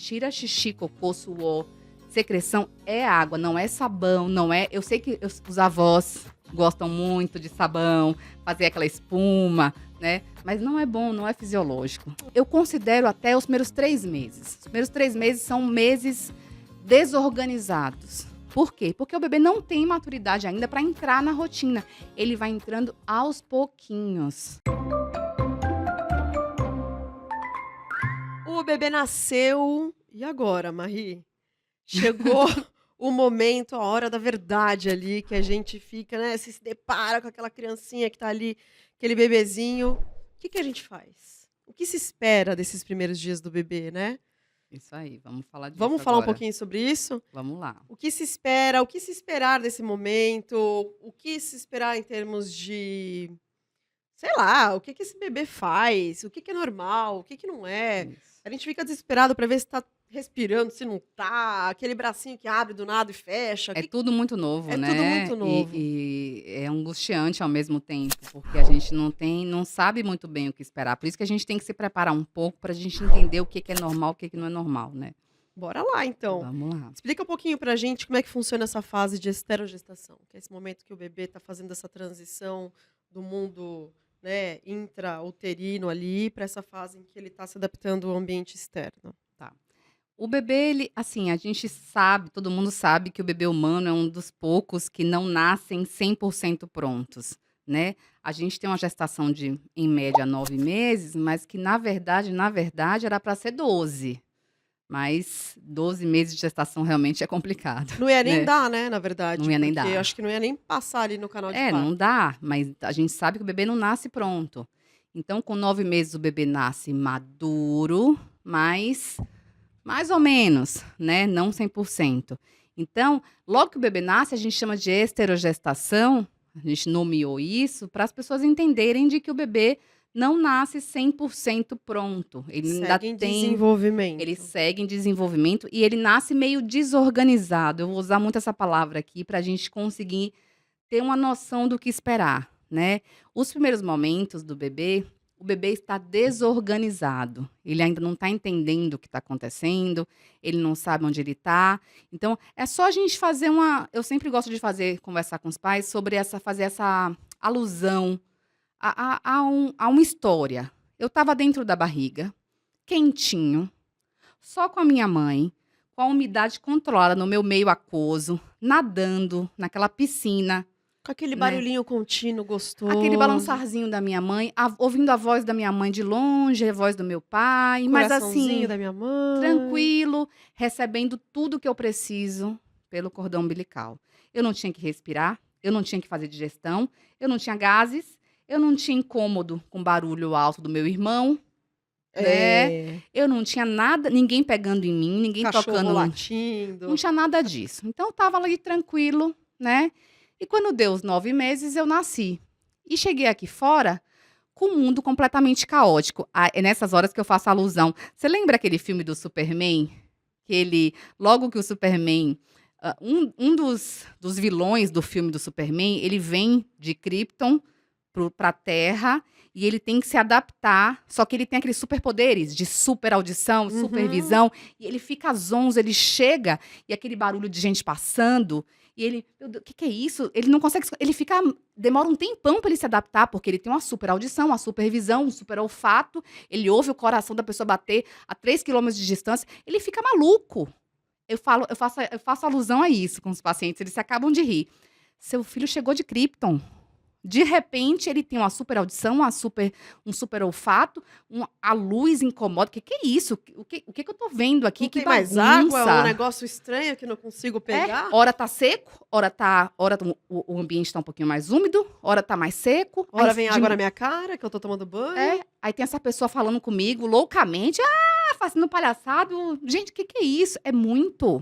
tira xixi, cocô, suor, secreção, é água, não é sabão, não é... Eu sei que os avós gostam muito de sabão, fazer aquela espuma, né? Mas não é bom, não é fisiológico. Eu considero até os primeiros 3 meses. Os primeiros 3 meses são meses desorganizados. Por quê? Porque o bebê não tem maturidade ainda para entrar na rotina. Ele vai entrando aos pouquinhos. O bebê nasceu. E agora, Marie? Chegou o momento, a hora da verdade ali, que a gente fica, né? Se depara com aquela criancinha que tá ali, aquele bebezinho. O que a gente faz? O que se espera desses primeiros dias do bebê, né? Isso aí, vamos falar disso Vamos falar um agora. pouquinho sobre isso? Vamos lá. O que se espera, o que se esperar desse momento, o que se esperar em termos de, sei lá, o que esse bebê faz, o que é normal, o que não é. Isso. A gente fica desesperado para ver se tá respirando, se não tá, aquele bracinho que abre do nada e fecha. É tudo muito novo, É né? tudo muito novo. E é angustiante ao mesmo tempo, porque a gente não sabe muito bem o que esperar. Por isso que a gente tem que se preparar um pouco para a gente entender o que é normal, o que não é normal, né? Bora lá, então. Vamos lá. Explica um pouquinho pra gente como é que funciona essa fase de esterogestação, que é esse momento que o bebê está fazendo essa transição do mundo, né, intrauterino ali para essa fase em que ele está se adaptando ao ambiente externo. Tá. O bebê, ele, assim, a gente sabe, todo mundo sabe que o bebê humano é um dos poucos que não nascem 100% prontos, né? A gente tem uma gestação de, em média, 9 meses, mas que, na verdade, era para ser 12. Mas 12 meses de gestação realmente é complicado, Não ia nem né? dar, né, na verdade. Não ia nem porque dar. eu acho que não ia nem passar ali no canal de É, parto. não dá, mas a gente sabe que o bebê não nasce pronto. Então, com 9 meses, o bebê nasce maduro, mas mais ou menos, né? Não 100%. Então, logo que o bebê nasce, a gente chama de esterogestação, a gente nomeou isso, para as pessoas entenderem de que o bebê não nasce 100% pronto. Ele ainda Segue em tem... desenvolvimento. Ele segue em desenvolvimento e ele nasce meio desorganizado. Eu vou usar muito essa palavra aqui para a gente conseguir ter uma noção do que esperar, né? Os primeiros momentos do bebê, o bebê está desorganizado. Ele ainda não está entendendo o que está acontecendo, ele não sabe onde ele está. Então, é só a gente fazer uma... Eu sempre gosto de conversar com os pais sobre fazer essa alusão a uma história. Eu estava dentro da barriga, quentinho, só com a minha mãe, com a umidade controlada no meu meio aquoso, nadando naquela piscina, Com aquele né? barulhinho contínuo, gostoso. Aquele balançarzinho da minha mãe, ouvindo a voz da minha mãe de longe, a voz do meu pai, mas Coraçãozinho assim, da minha mãe. tranquilo, recebendo tudo que eu preciso pelo cordão umbilical. Eu não tinha que respirar, eu não tinha que fazer digestão, eu não tinha gases, eu não tinha incômodo com barulho alto do meu irmão, né? Eu não tinha nada, ninguém pegando em mim, ninguém Cachorro tocando, latindo. não tinha nada disso. Então eu tava ali tranquilo, né? E quando deu os 9 meses, eu nasci. E cheguei aqui fora com o mundo completamente caótico. É nessas horas que eu faço alusão. Você lembra aquele filme do Superman? Logo que o Superman, um dos vilões do filme do Superman, ele vem de Krypton pra Terra e ele tem que se adaptar, só que ele tem aqueles superpoderes de super audição, supervisão, e ele fica zonzo, ele chega e aquele barulho de gente passando, e ele, meu Deus, o que é isso? Ele não consegue, demora um tempão para ele se adaptar, porque ele tem uma super audição, uma supervisão, um super olfato, ele ouve o coração da pessoa bater a 3 quilômetros de distância, ele fica maluco. Eu faço alusão a isso com os pacientes, eles se acabam de rir. Seu filho chegou de Krypton. De repente, ele tem uma super audição, um super olfato, a luz incomoda. O que é isso? O que eu tô vendo aqui? Não Que tem mais bagunça. água, é um negócio estranho que não consigo pegar. Hora tá seco, o ambiente tá um pouquinho mais úmido, hora tá mais seco. Hora aí vem água na minha cara, que eu tô tomando banho. Aí tem essa pessoa falando comigo loucamente, fazendo palhaçado. Gente, o que é isso? É muito.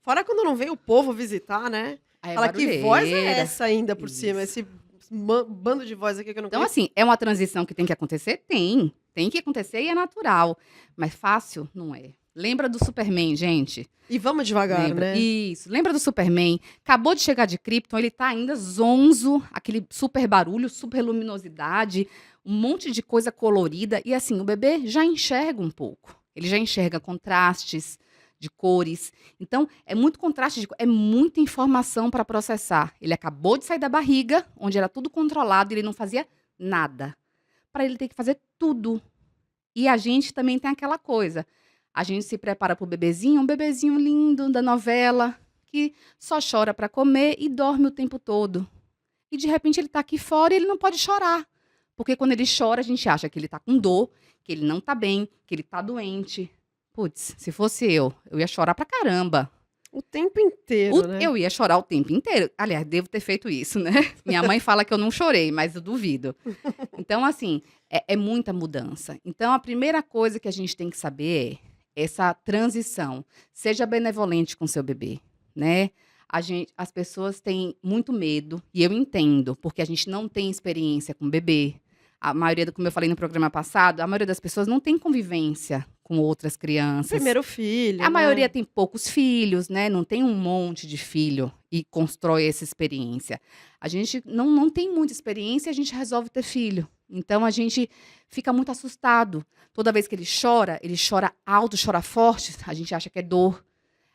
Fora quando não vem o povo visitar, né? Aí é Fala, que barulheira. voz é essa ainda por cima? Isso. Esse bando de voz aqui que eu não Então, conheço. assim, é uma transição que tem que acontecer? Tem. Tem que acontecer e é natural. Mas fácil não é. Lembra do Superman, gente? E vamos devagar, Lembra? né? Isso. Lembra do Superman? Acabou de chegar de Krypton, ele tá ainda zonzo, aquele super barulho, super luminosidade, um monte de coisa colorida. E assim, o bebê já enxerga um pouco. Ele já enxerga contrastes de cores. Então, é muito contraste, é muita informação para processar. Ele acabou de sair da barriga, onde era tudo controlado, e ele não fazia nada. Para ele ter que fazer tudo. E a gente também tem aquela coisa. A gente se prepara para o bebezinho, um bebezinho lindo da novela, que só chora para comer e dorme o tempo todo. E de repente ele está aqui fora e ele não pode chorar. Porque quando ele chora, a gente acha que ele está com dor, que ele não está bem, que ele está doente. Putz, se fosse eu ia chorar pra caramba. O tempo inteiro, né? Eu ia chorar o tempo inteiro. Aliás, devo ter feito isso, né? Minha mãe fala que eu não chorei, mas eu duvido. Então, assim, é muita mudança. Então, a primeira coisa que a gente tem que saber é essa transição. Seja benevolente com seu bebê, né? As pessoas têm muito medo, e eu entendo, porque a gente não tem experiência com bebê. A maioria, como eu falei no programa passado, a maioria das pessoas não tem convivência com outras crianças. Primeiro filho, A maioria tem poucos filhos, né? Não tem um monte de filho e constrói essa experiência. A gente não tem muita experiência e a gente resolve ter filho. Então, a gente fica muito assustado. Toda vez que ele chora alto, chora forte, a gente acha que é dor.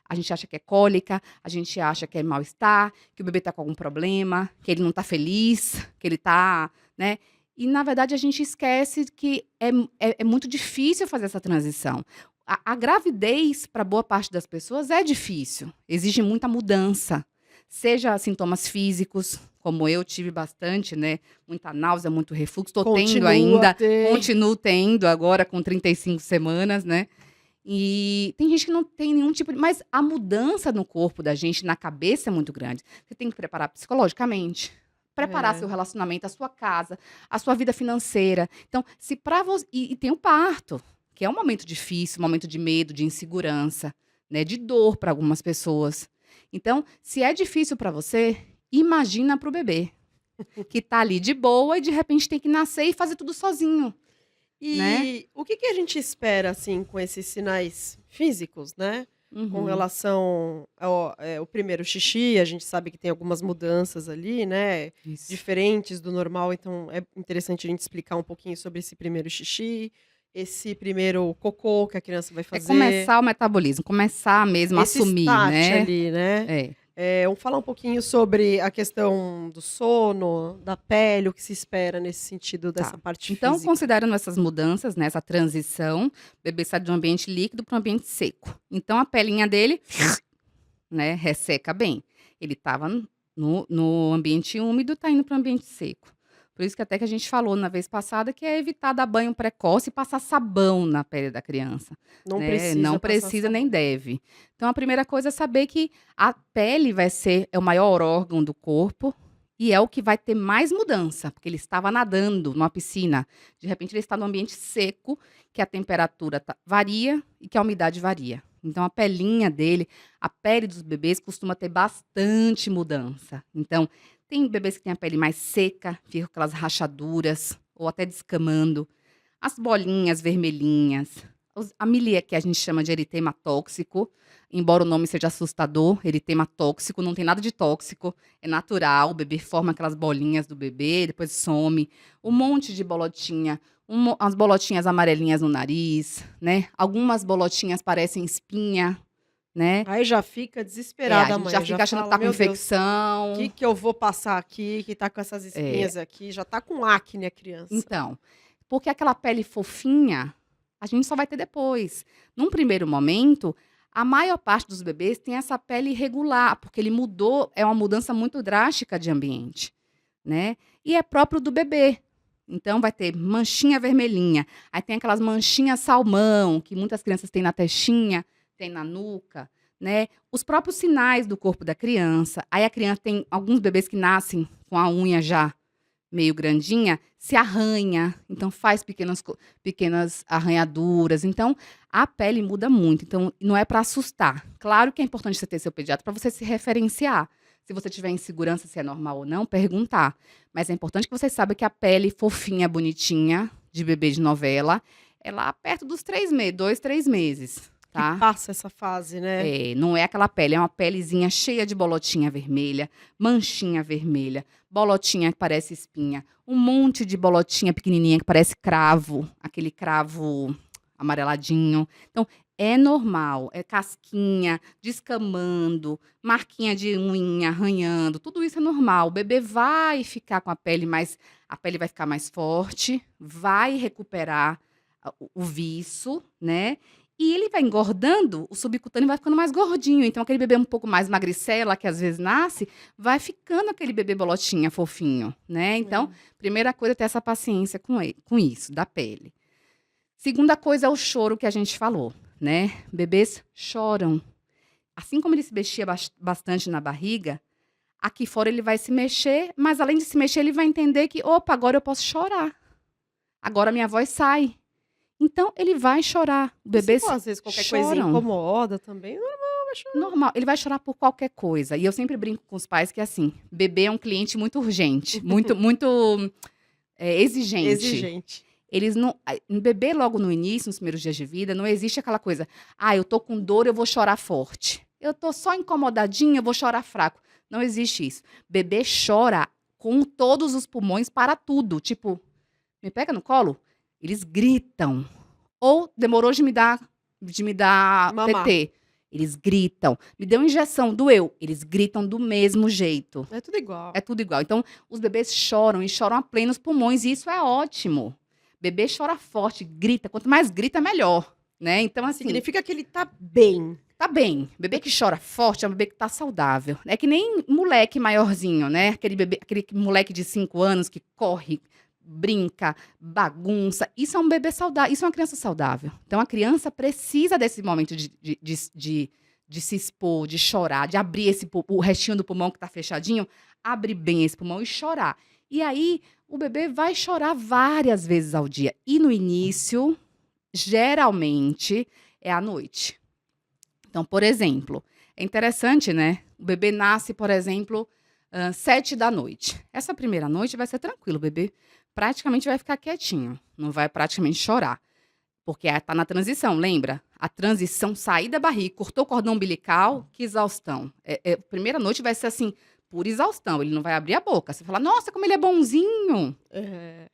A gente acha que é cólica, a gente acha que é mal-estar, que o bebê está com algum problema, que ele não está feliz, que ele está, né? E, na verdade, a gente esquece que é muito difícil fazer essa transição. A gravidez, para boa parte das pessoas, é difícil. Exige muita mudança. Seja sintomas físicos, como eu tive bastante, né? Muita náusea, muito refluxo. Estou tendo ainda, continuo tendo agora com 35 semanas, né? E tem gente que não tem nenhum tipo de... Mas a mudança no corpo da gente, na cabeça, é muito grande. Você tem que preparar psicologicamente, preparar seu relacionamento, a sua casa, a sua vida financeira. Então, se para você... E tem o parto, que é um momento difícil, um momento de medo, de insegurança, né? De dor para algumas pessoas. Então, se é difícil para você, imagina para o bebê, que tá ali de boa e de repente tem que nascer e fazer tudo sozinho. E né? o que que a gente espera, assim, com esses sinais físicos, né? Com Uhum. relação ao primeiro xixi, a gente sabe que tem algumas mudanças ali, né? Isso. Diferentes do normal, então é interessante a gente explicar um pouquinho sobre esse primeiro xixi, esse primeiro cocô que a criança vai É fazer. começar o metabolismo, começar mesmo a Esse assumir, start né? ali, né? É. Vamos falar um pouquinho sobre a questão do sono, da pele, o que se espera nesse sentido dessa Tá. parte Então, física. considerando essas mudanças, né, essa transição, o bebê sai de um ambiente líquido para um ambiente seco. Então, a pelinha dele, né, resseca bem. Ele estava no ambiente úmido, está indo para o ambiente seco. Por isso que até que a gente falou na vez passada que é evitar dar banho precoce e passar sabão na pele da criança. Não né? precisa Não passar precisa nem sabão. deve. Então, a primeira coisa é saber que a pele é o maior órgão do corpo e é o que vai ter mais mudança, porque ele estava nadando numa piscina. De repente, ele está num ambiente seco, que a temperatura varia e que a umidade varia. Então, a pelinha dele, a pele dos bebês costuma ter bastante mudança. Então, tem bebês que têm a pele mais seca, fica com aquelas rachaduras, ou até descamando. As bolinhas vermelhinhas. A milia, que a gente chama de eritema tóxico, embora o nome seja assustador, eritema tóxico, não tem nada de tóxico, é natural, o bebê forma aquelas bolinhas do bebê, depois some. Um monte de bolotinha, as bolotinhas amarelinhas no nariz, né? Algumas bolotinhas parecem espinha, né? Aí já fica desesperada A a gente mãe, já fica achando que tá com "Meu Deus, infecção. o que que eu vou passar aqui, que tá com essas espinhas aqui?" Já tá com acne a criança. Então, porque aquela pele fofinha, a gente só vai ter depois. Num primeiro momento, a maior parte dos bebês tem essa pele irregular, porque ele mudou, é uma mudança muito drástica de ambiente, né? E é próprio do bebê. Então, vai ter manchinha vermelhinha, aí tem aquelas manchinhas salmão, que muitas crianças têm na testinha, tem na nuca, né? Os próprios sinais do corpo da criança. Aí a criança tem alguns bebês que nascem com a unha já meio grandinha, se arranha, então faz pequenas arranhaduras. Então, a pele muda muito. Então, não é para assustar. Claro que é importante você ter seu pediatra para você se referenciar. Se você tiver insegurança se é normal ou não, perguntar. Mas é importante que você saiba que a pele fofinha, bonitinha, de bebê de novela, é lá perto dos 2, 3 meses. Tá? Que passa essa fase, né? Não é aquela pele, é uma pelezinha cheia de bolotinha vermelha, manchinha vermelha, bolotinha que parece espinha, um monte de bolotinha pequenininha que parece cravo, aquele cravo, amareladinho. Então, é normal, é casquinha, descamando, marquinha de unha, arranhando, tudo isso é normal. O bebê vai ficar com a pele vai ficar mais forte, vai recuperar o viço, né? E ele vai engordando, o subcutâneo vai ficando mais gordinho. Então, aquele bebê um pouco mais magricela, que às vezes nasce, vai ficando aquele bebê bolotinha, fofinho, né? Então, primeira coisa é ter essa paciência com isso, da pele. Segunda coisa é o choro que a gente falou, né? Bebês choram. Assim como ele se mexia bastante na barriga, aqui fora ele vai se mexer, mas além de se mexer, ele vai entender que, opa, agora eu posso chorar. Agora minha voz sai. Então, ele vai chorar. Bebês às vezes qualquer coisinha choram. incomoda também, normal, vai chorar. Normal, ele vai chorar por qualquer coisa. E eu sempre brinco com os pais que, assim, bebê é um cliente muito urgente, muito exigente. Exigente. Eles não. Em bebê, logo no início, nos primeiros dias de vida, não existe aquela coisa. Ah, eu tô com dor, eu vou chorar forte. Eu tô só incomodadinha, eu vou chorar fraco. Não existe isso. Bebê chora com todos os pulmões para tudo. Tipo, me pega no colo, eles gritam. Ou demorou de me dar Mamar. TT. Eles gritam. Me deu injeção, doeu. Eles gritam do mesmo jeito. É tudo igual. É tudo igual. Então, os bebês choram e choram a plenos pulmões, e isso é ótimo. Bebê chora forte, grita. Quanto mais grita, melhor, né? Então, assim, Significa que ele tá bem. tá bem. Bebê que chora forte é um bebê que tá saudável. É que nem moleque maiorzinho, né? Aquele moleque de 5 anos que corre, brinca, bagunça. Isso é um bebê saudável. Isso é uma criança saudável. Então, a criança precisa desse momento de se expor, de chorar, de abrir o restinho do pulmão que tá fechadinho, abrir bem esse pulmão e chorar. E aí, o bebê vai chorar várias vezes ao dia. E no início, geralmente, é à noite. Então, por exemplo, é interessante, né? O bebê nasce, por exemplo, 7 da noite. Essa primeira noite vai ser tranquilo, o bebê praticamente vai ficar quietinho, não vai praticamente chorar. Porque tá na transição, lembra? A transição, sair da barriga, cortou o cordão umbilical, que exaustão. Primeira noite vai ser assim, pura exaustão, ele não vai abrir a boca. Você fala, nossa, como ele é bonzinho,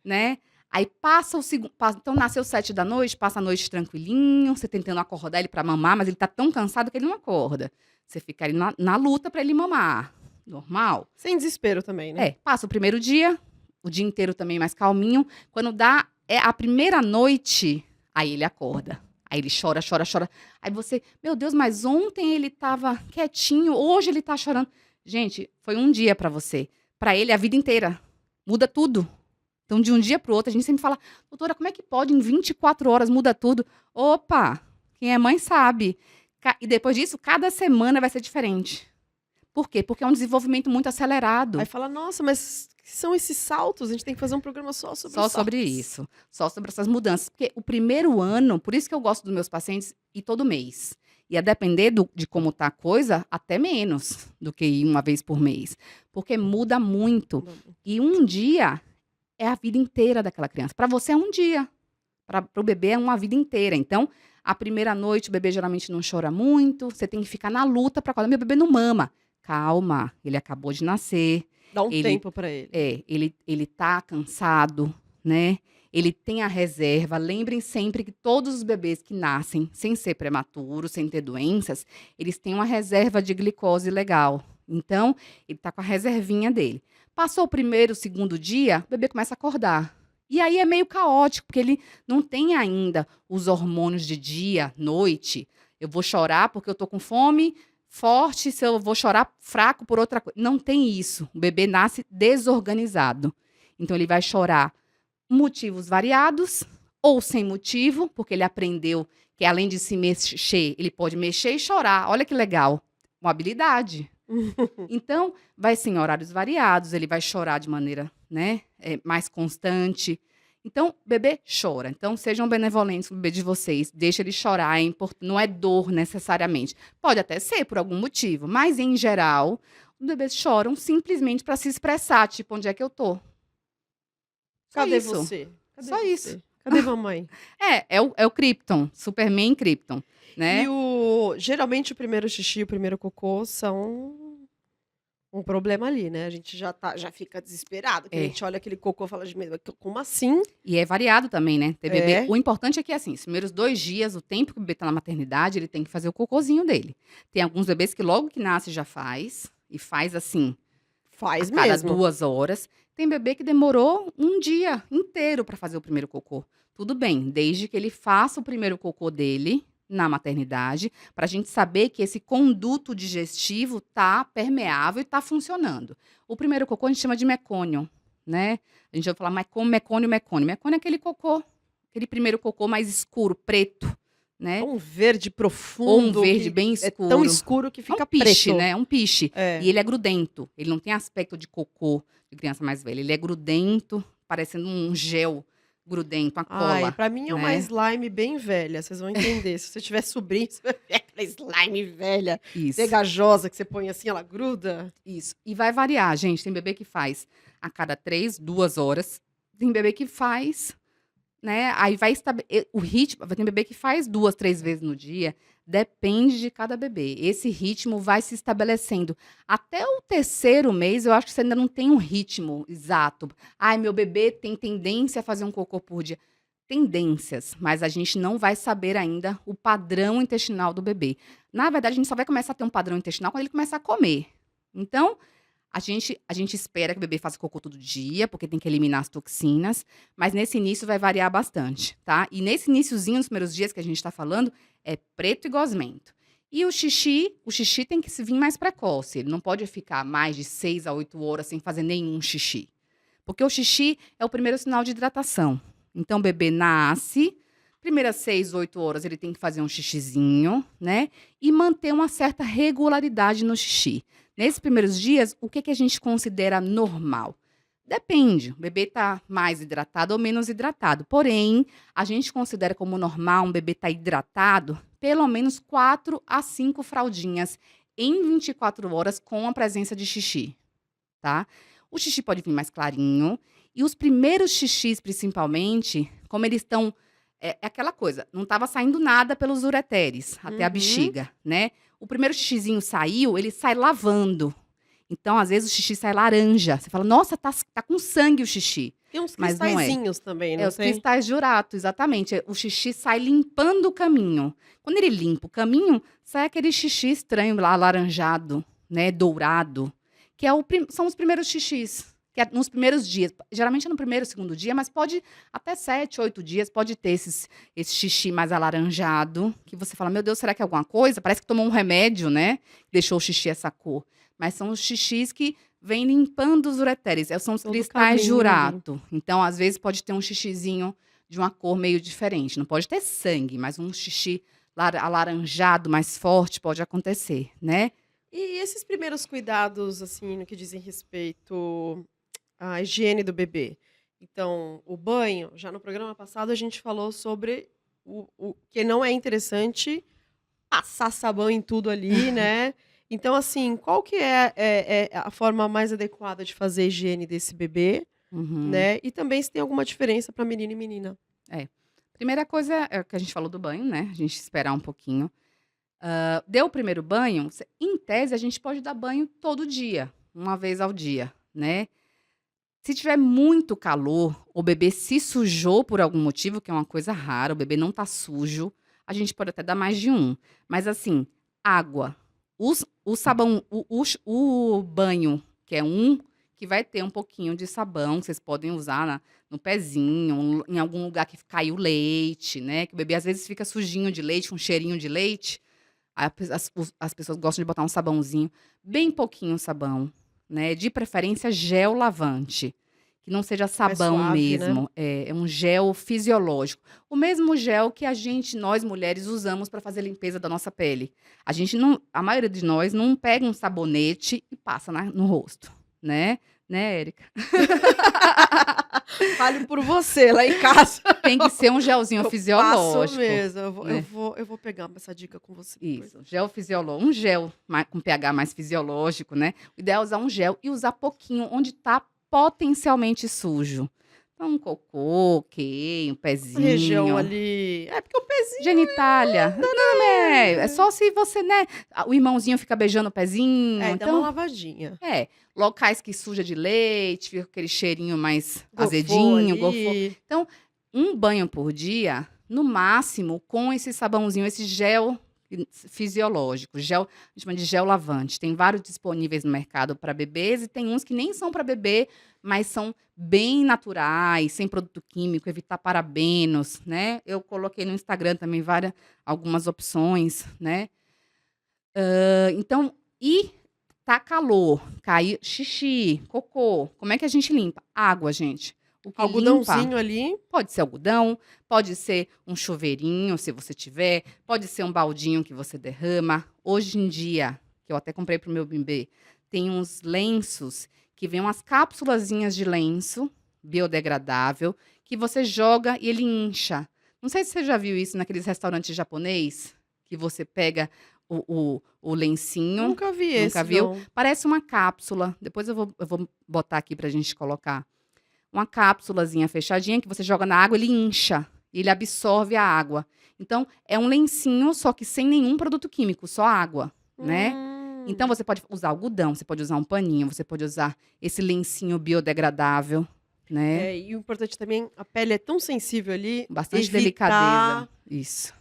né? Aí passa o segundo. Então, nasceu 7 da noite, passa a noite tranquilinho, você tentando acordar ele pra mamar, mas ele tá tão cansado que ele não acorda. Você fica ali na luta pra ele mamar. Normal. Sem desespero também, né? Passa o primeiro dia, o dia inteiro também mais calminho. Quando dá a primeira noite, aí ele acorda. Aí ele chora, chora, chora. Aí você, meu Deus, mas ontem ele tava quietinho, hoje ele tá chorando. Gente, foi um dia pra você. Pra ele, a vida inteira. Muda tudo. Então, de um dia pro outro, a gente sempre fala, doutora, como é que pode? Em 24 horas muda tudo. Opa, quem é mãe sabe. E depois disso, cada semana vai ser diferente. Por quê? Porque é um desenvolvimento muito acelerado. Aí fala, nossa, mas que são esses saltos? A gente tem que fazer um programa só sobre Só os sobre saltos. isso. Só sobre essas mudanças. Porque o primeiro ano, por isso que eu gosto dos meus pacientes ir todo mês. E a depender de como tá a coisa, até menos do que ir uma vez por mês. Porque muda muito. E um dia é a vida inteira daquela criança. Para você é um dia. Para o bebê é uma vida inteira. Então, a primeira noite o bebê geralmente não chora muito. Você tem que ficar na luta para acordar. Meu bebê não mama. Calma, ele acabou de nascer. Dá um Ele tempo pra ele. ele tá cansado, né? Ele tem a reserva. Lembrem sempre que todos os bebês que nascem sem ser prematuros, sem ter doenças, eles têm uma reserva de glicose legal. Então, ele tá com a reservinha dele. Passou o primeiro, o segundo dia, o bebê começa a acordar. E aí é meio caótico, porque ele não tem ainda os hormônios de dia, noite. Eu vou chorar porque eu tô com fome, forte, se eu vou chorar fraco por outra coisa. Não tem isso. O bebê nasce desorganizado. Então, ele vai chorar motivos variados ou sem motivo, porque ele aprendeu que além de se mexer, ele pode mexer e chorar. Olha que legal. Uma habilidade. Então, vai ser em horários variados, ele vai chorar de maneira, né, mais constante. Então, bebê chora. Então, sejam benevolentes com o bebê de vocês. Deixa ele chorar, não é dor necessariamente. Pode até ser por algum motivo, mas em geral, os bebês choram simplesmente para se expressar, tipo, onde é que eu tô? Cadê isso. você? Cadê Só você? isso. Cadê mamãe? É o Krypton, Superman Krypton, né? E geralmente o primeiro xixi e o primeiro cocô são um problema ali, né? A gente já fica desesperado, que a É. gente olha aquele cocô e fala de medo, como assim? E é variado também, né, ter bebê É. o importante é que, assim, os primeiros 2 dias, o tempo que o bebê tá na maternidade, ele tem que fazer o cocôzinho dele. Tem alguns bebês que logo que nasce já faz, e faz, assim, a Faz cada mesmo. 2 horas. Tem bebê que demorou um dia inteiro para fazer o primeiro cocô. Tudo bem, desde que ele faça o primeiro cocô dele na maternidade, para a gente saber que esse conduto digestivo tá permeável e tá funcionando. O primeiro cocô a gente chama de mecônio, né. A gente vai falar mecônio, mecônio. Mecônio é aquele cocô, aquele primeiro cocô mais escuro, preto, É né, um verde ou um profundo verde que bem é tão escuro. escuro que É um fica piche, preto. né, é um piche. É. E ele é grudento, ele não tem aspecto de cocô de criança mais velha, ele é grudento, parecendo um gel grudento, uma Ai, cola, pra mim é uma né. slime bem velha, vocês vão entender. Se você tiver sobrinho, você vai ver aquela slime velha, Isso, pegajosa, que você põe assim, ela gruda. isso. E vai variar, gente, tem bebê que faz a cada 3, 2 horas, tem bebê que faz, né, aí vai o ritmo tem bebê que faz 2, 3 vezes no dia, depende de cada bebê. Esse ritmo vai se estabelecendo. Até o 3º mês, eu acho que você ainda não tem um ritmo exato. "Ai, meu bebê tem tendência a fazer um cocô por dia". Tendências, mas a gente não vai saber ainda o padrão intestinal do bebê. Na verdade, a gente só vai começar a ter um padrão intestinal quando ele começar a comer. Então, a gente espera que o bebê faça cocô todo dia, porque tem que eliminar as toxinas, mas nesse início vai variar bastante, tá. E nesse iniciozinho, nos primeiros dias que a gente tá falando, é preto e gosmento. E o xixi tem que se vir mais precoce, ele não pode ficar mais de 6 a 8 horas sem fazer nenhum xixi, porque o xixi é o primeiro sinal de hidratação. Então o bebê nasce, primeiras 6, 8 horas ele tem que fazer um xixizinho, né, e manter uma certa regularidade no xixi. Nesses primeiros dias, o que a gente considera normal? Depende, o bebê está mais hidratado ou menos hidratado. Porém, a gente considera como normal um bebê estar hidratado pelo menos 4 a 5 fraldinhas em 24 horas com a presença de xixi, tá? O xixi pode vir mais clarinho e os primeiros xixis, principalmente, como eles estão é aquela coisa, não estava saindo nada pelos ureteres até a Uhum. bexiga, né. O primeiro xixizinho saiu, ele sai lavando. Então, às vezes, o xixi sai laranja. Você fala: "Nossa, tá com sangue o xixi", Tem uns mas não é. cristalzinhos também, É não os tem? cristais de urato, exatamente. O xixi sai limpando o caminho. Quando ele limpa o caminho, sai aquele xixi estranho lá, alaranjado, né, dourado, que é são os primeiros xixis, que é nos primeiros dias. Geralmente é no primeiro, segundo dia, mas pode até 7, 8 dias, pode ter esse xixi mais alaranjado, que você fala: "Meu Deus, será que é alguma coisa?". Parece que tomou um remédio, né, deixou o xixi essa cor. Mas são os xixis que vem limpando os ureteres, são os Todo o cristais de caminho ali. urato. Então, às vezes, pode ter um xixizinho de uma cor meio diferente. Não pode ter sangue, mas um xixi alaranjado mais forte pode acontecer, né. E esses primeiros cuidados, assim, no que dizem respeito à higiene do bebê? Então, o banho, já no programa passado a gente falou sobre o que não é interessante passar sabão em tudo ali, né. Então, assim, qual que é a forma mais adequada de fazer a higiene desse bebê, Uhum. né, e também se tem alguma diferença para menino e menina? É. Primeira coisa é o que a gente falou do banho, né, a gente esperar um pouquinho. Deu o primeiro banho, em tese, a gente pode dar banho todo dia, uma vez ao dia, né. Se tiver muito calor, o bebê se sujou por algum motivo, que é uma coisa rara, o bebê não tá sujo, a gente pode até dar mais de um. Mas assim, água, o sabão, o banho, que é um, que vai ter um pouquinho de sabão, que vocês podem usar no pezinho, em algum lugar que caiu leite, né, que o bebê às vezes fica sujinho de leite, com cheirinho de leite, aí as pessoas gostam de botar um sabãozinho, bem pouquinho sabão, né, de preferência gel lavante, que não seja Mais sabão suave, né? mesmo, é um gel fisiológico. O mesmo gel que nós mulheres usamos para fazer a limpeza da nossa pele. A maioria de nós não pega um sabonete e passa no rosto, né, Érica? Fale por você, lá em casa Tem que ser um gelzinho eu passo fisiológico, mesmo, eu vou eu né. vou eu vou pegar essa dica com você depois. Isso, um gel com pH mais fisiológico, né. O ideal é usar um gel e usar pouquinho onde tá potencialmente sujo. Então um cocô, ok, um A região pezinho. ali porque o pezinho. Genitália. Não, é só se você, né? O irmãozinho fica beijando o pezinho. Dá uma Então, lavadinha. locais que suja de leite, fica aquele cheirinho mais Gofou azedinho, ali. gofou. Então, um banho por dia, no máximo, com esse sabãozinho, esse gel fisiológico, gel, a gente chama de gel lavante. Tem vários disponíveis no mercado para bebês e tem uns que nem são para bebê, mas são bem naturais, sem produto químico, evitar parabenos, né? Eu coloquei no Instagram também algumas opções, né? Então, e tá calor, cai xixi, cocô, como é que a gente limpa? Água, gente. O que limpa Algodãozinho ali. pode ser algodão, pode ser um chuveirinho, se você tiver, pode ser um baldinho que você derrama. Hoje em dia, que eu até comprei pro meu bebê, tem uns lenços que vem umas cápsulazinhas de lenço biodegradável que você joga e ele incha. Não sei se você já viu isso naqueles restaurantes japonês, que você pega o lencinho. Nunca vi esse, Nunca viu? não. Parece uma cápsula. Depois eu vou botar aqui pra gente colocar. Uma cápsulazinha fechadinha que você joga na água, ele incha. Ele absorve a água. Então, é um lencinho, só que sem nenhum produto químico, só água, né? Então, você pode usar algodão, você pode usar um paninho, você pode usar esse lencinho biodegradável, né? E o importante também, a pele é tão sensível ali. Bastante evitar, delicadeza. Isso.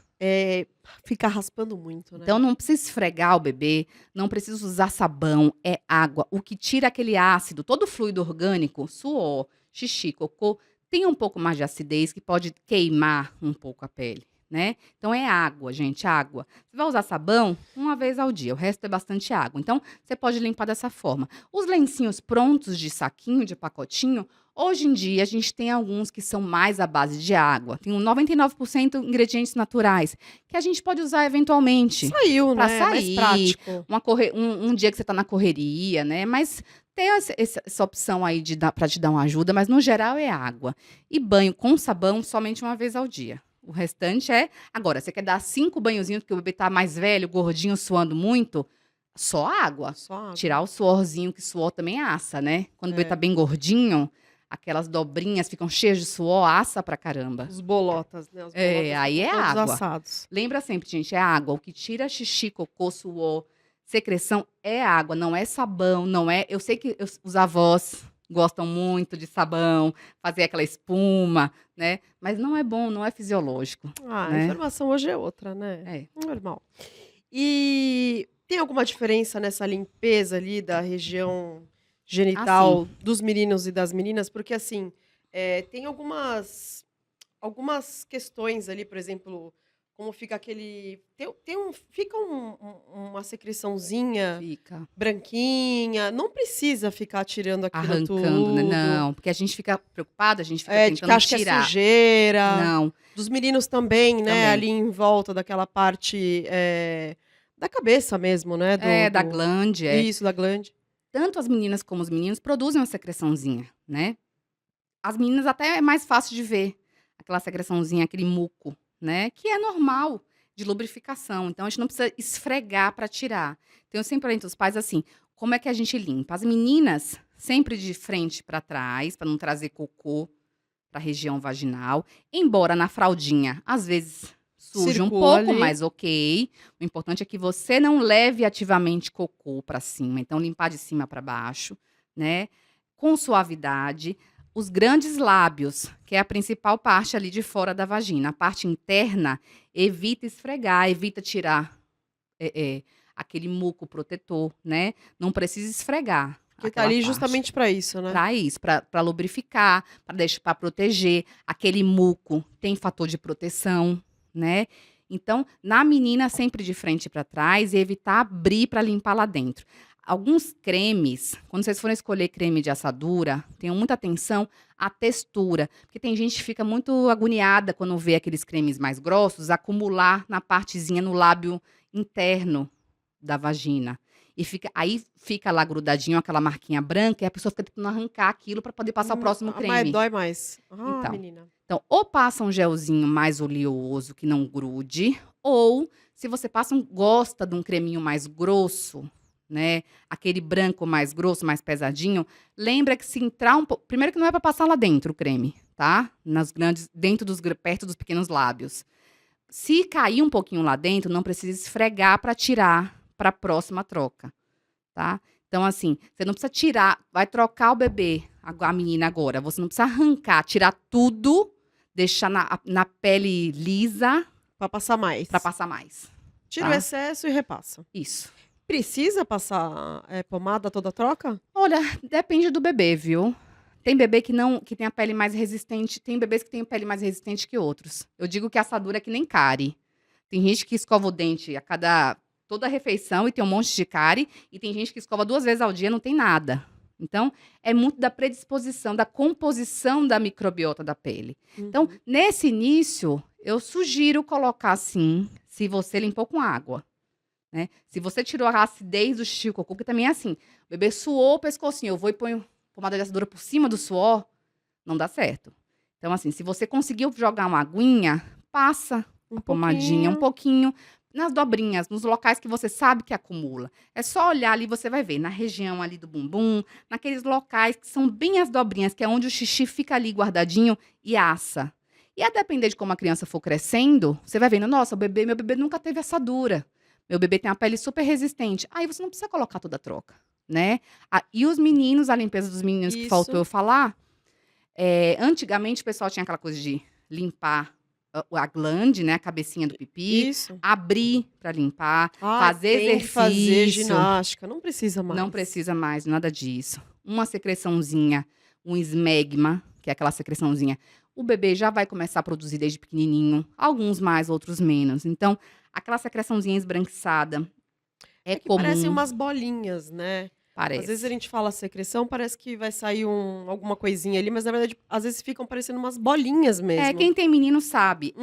Ficar raspando muito, né? Então, não precisa esfregar o bebê, não precisa usar sabão, é água. O que tira aquele ácido, todo o fluido orgânico, suor, xixi, cocô, tem um pouco mais de acidez que pode queimar um pouco a pele, né? Então, é água, gente, água. Você vai usar sabão uma vez ao dia, o resto é bastante água. Então, você pode limpar dessa forma. Os lencinhos prontos de saquinho, de pacotinho, hoje em dia, a gente tem alguns que são mais à base de água. Tem um 99% ingredientes naturais, que a gente pode usar eventualmente. Saiu, Pra né? É mais sair, prático. Um dia que você tá na correria, né? Mas tem essa opção aí pra te dar uma ajuda, mas no geral é água. E banho com sabão somente uma vez ao dia. O restante é... Agora, você quer dar 5 banhozinhos, porque o bebê tá mais velho, gordinho, suando muito? Só água. Só água. Tirar o suorzinho, que suor também assa, né? Quando o bebê tá bem gordinho, aquelas dobrinhas ficam cheias de suor, assa pra caramba. Os bolotas, né? Os Aí é todos água. assados. Lembra sempre, gente, é água. O que tira xixi, cocô, suor, secreção é água, não é sabão, não é... Eu sei que os avós gostam muito de sabão, fazer aquela espuma, né? Mas não é bom, não é fisiológico. A né? informação hoje é outra, né? É. Normal. E tem alguma diferença nessa limpeza ali da região genital dos meninos e das meninas? Porque, assim, tem algumas questões ali, por exemplo, como fica aquele... Fica uma secreçãozinha Fica branquinha. Não precisa ficar tirando aquilo arrancando, né? tudo. Não, porque a gente fica preocupado, a gente fica De que tentando acho que é tirar. sujeira. Não, Dos meninos também, né? Também. Ali em volta daquela parte da cabeça mesmo, né? da glande, Isso, da glande. Tanto as meninas como os meninos produzem uma secreçãozinha, né? As meninas até é mais fácil de ver, aquela secreçãozinha, aquele muco, né? Que é normal de lubrificação. Então, a gente não precisa esfregar para tirar. Então, eu sempre oriento os pais assim, como é que a gente limpa? As meninas, sempre de frente para trás, para não trazer cocô para a região vaginal. Embora na fraldinha, às vezes, suje um Circula pouco, ali. mas ok. O importante é que você não leve ativamente cocô para cima. Então, limpar de cima para baixo, né? Com suavidade. Os grandes lábios, que é a principal parte ali de fora da vagina. A parte interna, evita esfregar, evita tirar aquele muco protetor, né? Não precisa esfregar. Porque tá ali aquela parte. justamente para isso, né? Para isso, para lubrificar, para proteger. Aquele muco tem fator de proteção, né? Então, na menina, sempre de frente para trás e evitar abrir para limpar lá dentro. Alguns cremes, quando vocês forem escolher creme de assadura, tenham muita atenção à textura. Porque tem gente que fica muito agoniada quando vê aqueles cremes mais grossos acumular na partezinha, no lábio interno da vagina. E aí fica lá grudadinho aquela marquinha branca e a pessoa fica tentando arrancar aquilo para poder passar o próximo creme. Mas dói mais. Então. Menina. Então, ou passa um gelzinho mais oleoso que não grude, ou se você gosta de um creminho mais grosso, né? Aquele branco mais grosso, mais pesadinho, lembra que se entrar um pouco... Primeiro que não é para passar lá dentro o creme, tá? Perto dos pequenos lábios. Se cair um pouquinho lá dentro, não precisa esfregar para tirar para a próxima troca, tá? Então, assim, você não precisa tirar, vai trocar o bebê, a menina agora, você não precisa arrancar, tirar tudo, deixar na pele lisa Pra passar mais. para passar mais. Tira o tá? excesso e repassa. Isso. Precisa passar pomada toda troca? Olha, depende do bebê, viu? Tem bebê que tem a pele mais resistente, tem bebês que têm a pele mais resistente que outros. Eu digo que a assadura é que nem cárie. Tem gente que escova o dente toda refeição e tem um monte de cárie, e tem gente que escova 2 vezes ao dia e não tem nada. Então, é muito da predisposição, da composição da microbiota da pele. Então, nesse início, eu sugiro colocar sim, se você limpou com água. Né? Se você tirou a acidez do xixi e cocô, que também é assim, o bebê suou o pescocinho, eu vou e ponho pomada de assadura por cima do suor, não dá certo. Então, assim, se você conseguiu jogar uma aguinha, passa a pomadinha um pouquinho nas dobrinhas, nos locais que você sabe que acumula. É só olhar ali, você vai ver, na região ali do bumbum, naqueles locais que são bem as dobrinhas, que é onde o xixi fica ali guardadinho e assa. E a depender de como a criança for crescendo, você vai vendo, nossa, meu bebê nunca teve assadura. Meu bebê tem uma pele super resistente. Aí você não precisa colocar toda a troca, né? E os meninos, a limpeza dos meninos que faltou eu falar, antigamente o pessoal tinha aquela coisa de limpar a glande, né? A cabecinha do pipi. Isso. Abrir para limpar, fazer tem que exercício. fazer ginástica. Não precisa mais. Não precisa mais, nada disso. Uma secreçãozinha, um esmegma, que é aquela secreçãozinha. O bebê já vai começar a produzir desde pequenininho. Alguns mais, outros menos. Então, aquela secreçãozinha esbranquiçada é que comum. parecem umas bolinhas, né? Parece. Às vezes a gente fala secreção, parece que vai sair alguma coisinha ali, mas na verdade, às vezes ficam parecendo umas bolinhas mesmo. Quem tem menino sabe.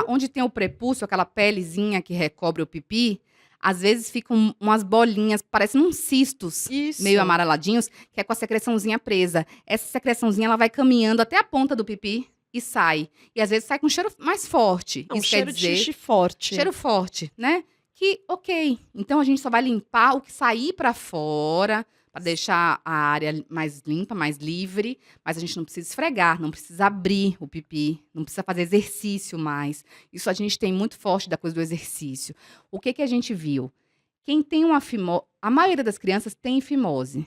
Onde tem o prepúcio, aquela pelezinha que recobre o pipi, às vezes ficam umas bolinhas, parecem uns cistos, meio amareladinhos, que é com a secreçãozinha presa. Essa secreçãozinha, ela vai caminhando até a ponta do pipi e sai. E às vezes sai com cheiro mais forte. Isso cheiro quer dizer, de xixi forte. Cheiro forte, né? Que, ok. Então, a gente só vai limpar o que sair pra fora, para deixar a área mais limpa, mais livre. Mas a gente não precisa esfregar, não precisa abrir o pipi, não precisa fazer exercício mais. Isso a gente tem muito forte da coisa do exercício. O que a gente viu? Quem tem uma fimose... A maioria das crianças tem fimose.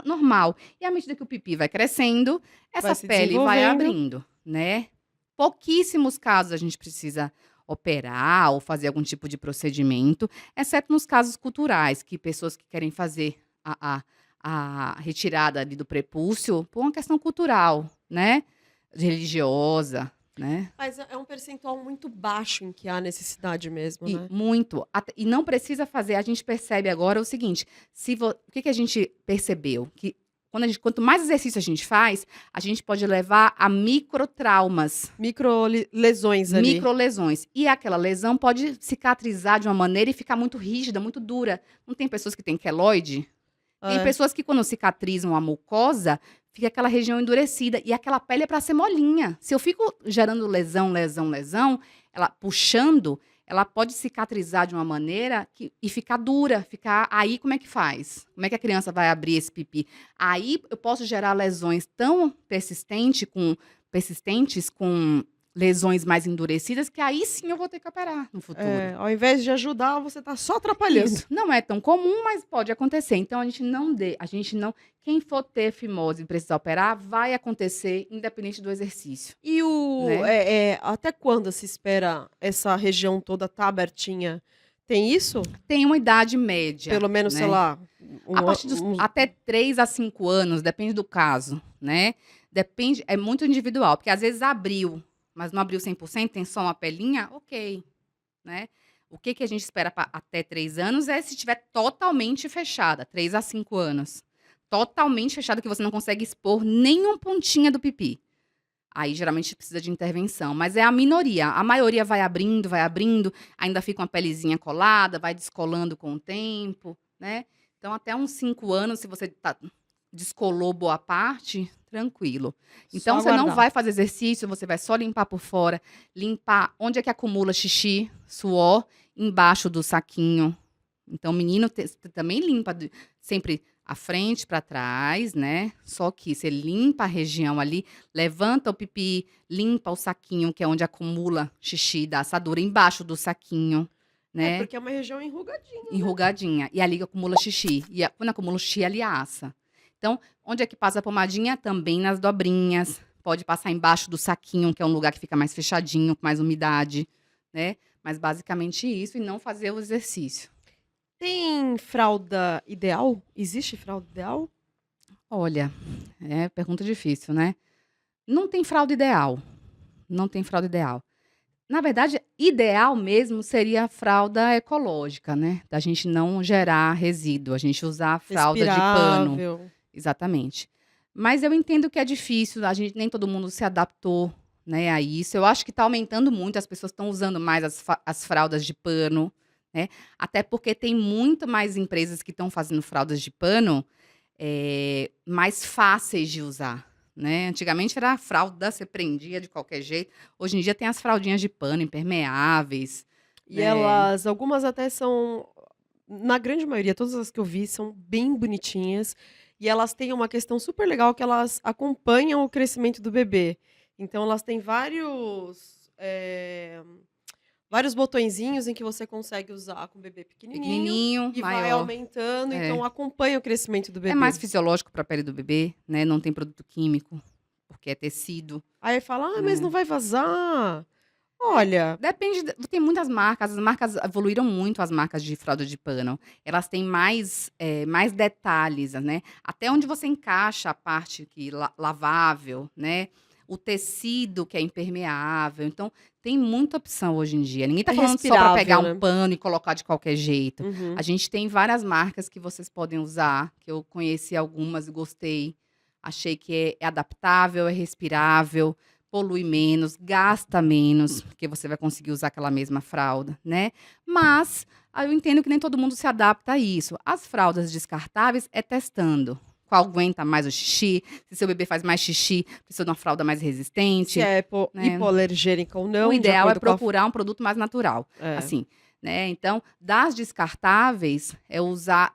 Normal. E à medida que o pipi vai crescendo, essa pele vai abrindo, né? Pouquíssimos casos a gente precisa operar ou fazer algum tipo de procedimento, exceto nos casos culturais, que pessoas que querem fazer a retirada ali do prepúcio por uma questão cultural, né? Religiosa, né? Mas é um percentual muito baixo em que há necessidade mesmo, né? Muito. E não precisa fazer. A gente percebe agora o seguinte, o que a gente percebeu? Que quanto mais exercício a gente faz, a gente pode levar a microtraumas. Microlesões ali. Microlesões. E aquela lesão pode cicatrizar de uma maneira e ficar muito rígida, muito dura. Não tem pessoas que têm queloide? Tem pessoas que quando cicatrizam a mucosa, fica aquela região endurecida. E aquela pele é para ser molinha. Se eu fico gerando lesão, ela puxando, ela pode cicatrizar de uma maneira e ficar dura. Aí, como é que faz? Como é que a criança vai abrir esse pipi? Aí, eu posso gerar lesões tão persistentes, com lesões mais endurecidas, que aí sim eu vou ter que operar no futuro. Ao invés de ajudar, você tá só atrapalhando. Isso. Não é tão comum, mas pode acontecer. Então, quem for ter fimose e precisar operar, vai acontecer independente do exercício. E até quando se espera essa região toda estar abertinha? Tem isso? Tem uma idade média. Pelo menos, né? sei lá... A partir até 3 a 5 anos, depende do caso, né? Depende, é muito individual, porque às vezes abriu, mas não abriu 100%, tem só uma pelinha, ok, né? O que a gente espera até 3 anos é se estiver totalmente fechada, 3 a 5 anos. Totalmente fechada, que você não consegue expor nenhum pontinha do pipi. Aí, geralmente, precisa de intervenção. Mas é a minoria. A maioria vai abrindo, ainda fica uma pelezinha colada, vai descolando com o tempo, né? Então, até uns 5 anos, se você descolou boa parte, tranquilo. Então, você não vai fazer exercício, você vai só limpar por fora. Limpar onde é que acumula xixi, suor, embaixo do saquinho. Então, o menino também limpa sempre a frente para trás, né? Só que você limpa a região ali, levanta o pipi, limpa o saquinho, que é onde acumula xixi da assadura, embaixo do saquinho, É, né? porque é uma região enrugadinha. Enrugadinha. E ali acumula xixi. E quando acumula o xixi, ali assa. Então, onde é que passa a pomadinha? Também nas dobrinhas. Pode passar embaixo do saquinho, que é um lugar que fica mais fechadinho, com mais umidade, né? Mas basicamente isso, e não fazer o exercício. Tem fralda ideal? Existe fralda ideal? Olha, é pergunta difícil, né? Não tem fralda ideal. Não tem fralda ideal. Na verdade, ideal mesmo seria a fralda ecológica, né? Da gente não gerar resíduo, a gente usar a fralda de pano. Respirável. Exatamente. Mas eu entendo que é difícil, a gente nem todo mundo se adaptou, né, a isso. Eu acho que está aumentando muito, as pessoas estão usando mais as fraldas de pano, né? Até porque tem muito mais empresas que estão fazendo fraldas de pano mais fáceis de usar, né? Antigamente era a fralda, você prendia de qualquer jeito. Hoje em dia tem as fraldinhas de pano impermeáveis, E né? elas, algumas até são, na grande maioria, todas as que eu vi são bem bonitinhas. E elas têm uma questão super legal que elas acompanham o crescimento do bebê. Então elas têm vários botõezinhos em que você consegue usar com o bebê pequenininho Pequenininho, e vai maior. aumentando, É. então acompanha o crescimento do É mais bebê. fisiológico para a pele do bebê, né, não tem produto químico, porque é tecido, Aí fala: "Ah, mas não né. vai vazar". Olha, Depende da tem muitas marcas, as marcas evoluíram muito, as marcas de fralda de pano. Elas têm mais detalhes, né, até onde você encaixa a parte que lavável, né, o tecido que é impermeável, então tem muita opção hoje em dia. Ninguém é tá falando só para pegar respirável, um né. pano e colocar de qualquer jeito. A Uhum. gente tem várias marcas que vocês podem usar, que eu conheci algumas e gostei. Achei que é adaptável, é respirável, polui menos, gasta menos, porque você vai conseguir usar aquela mesma fralda, né. Mas, eu entendo que nem todo mundo se adapta a isso. As fraldas descartáveis é testando, qual aguenta mais o xixi, se seu bebê faz mais xixi, precisa de uma fralda mais Se resistente, é né. hipoalergênica ou O não, de ideal é acordo com a procurar um produto mais natural, é. assim, né. Então, das descartáveis, é